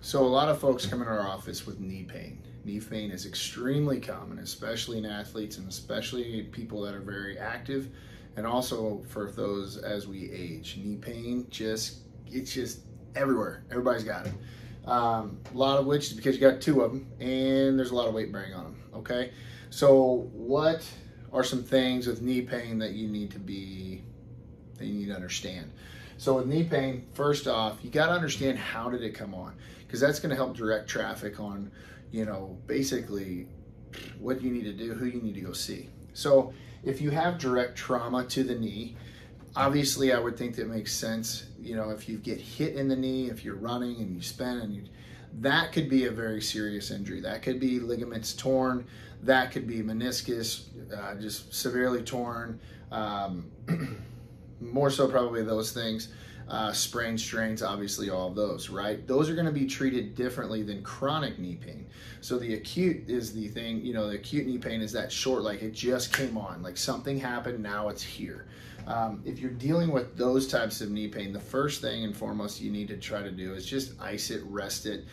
So a lot of folks come into our office with knee pain. Knee pain is extremely common, especially in athletes and especially people that are very active, and also for those as we age. Knee pain, it's just everywhere. Everybody's got it. A lot of which is because you got two of them and there's a lot of weight bearing on them, okay? So what are some things with knee pain that you need to understand? So with knee pain, first off, you got to understand how did it come on, because that's going to help direct traffic on, basically what you need to do, who you need to go see. So if you have direct trauma to the knee, obviously I would think that makes sense. If you get hit in the knee, if you're running and you spin and that could be a very serious injury. That could be ligaments torn. That could be meniscus just severely torn. More so probably those things. Sprains, strains, obviously all of those, right? Those are going to be treated differently than chronic knee pain. So the acute is the thing, the acute knee pain is that short, like it just came on, like something happened, now it's here. If you're dealing with those types of knee pain, the first thing and foremost you need to try to do is just ice it, rest it,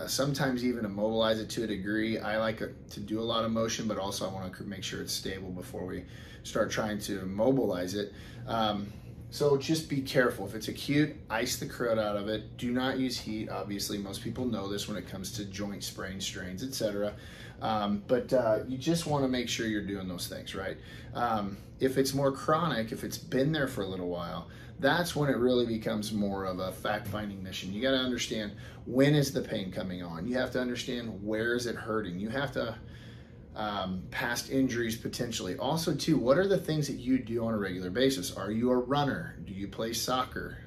sometimes even immobilize it to a degree. I like to do a lot of motion, but also I want to make sure it's stable before we start trying to immobilize it. So just be careful. If it's acute, ice the crud out of it. Do not use heat. Obviously, most people know this when it comes to joint sprains, strains, etc. But you just want to make sure you're doing those things, right? If it's more chronic, if it's been there for a little while, that's when it really becomes more of a fact-finding mission. You got to understand, when is the pain coming on? You have to understand, where is it hurting? You have to past injuries potentially. Also too, what are the things that you do on a regular basis? Are you a runner? Do you play soccer?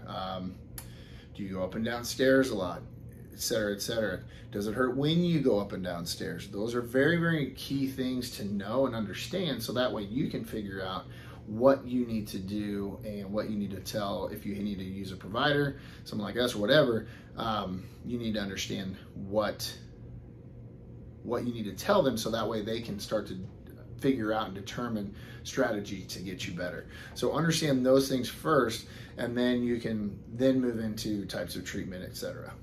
Do you go up and down stairs a lot? Etc., etc. Does it hurt when you go up and down stairs? Those are very, very key things to know and understand, so that way you can figure out what you need to do and what you need to tell. If you need to use a provider, someone like us or whatever, you need to understand what you need to tell them, so that way they can start to figure out and determine strategy to get you better. So understand those things first, and then you can then move into types of treatment, etc.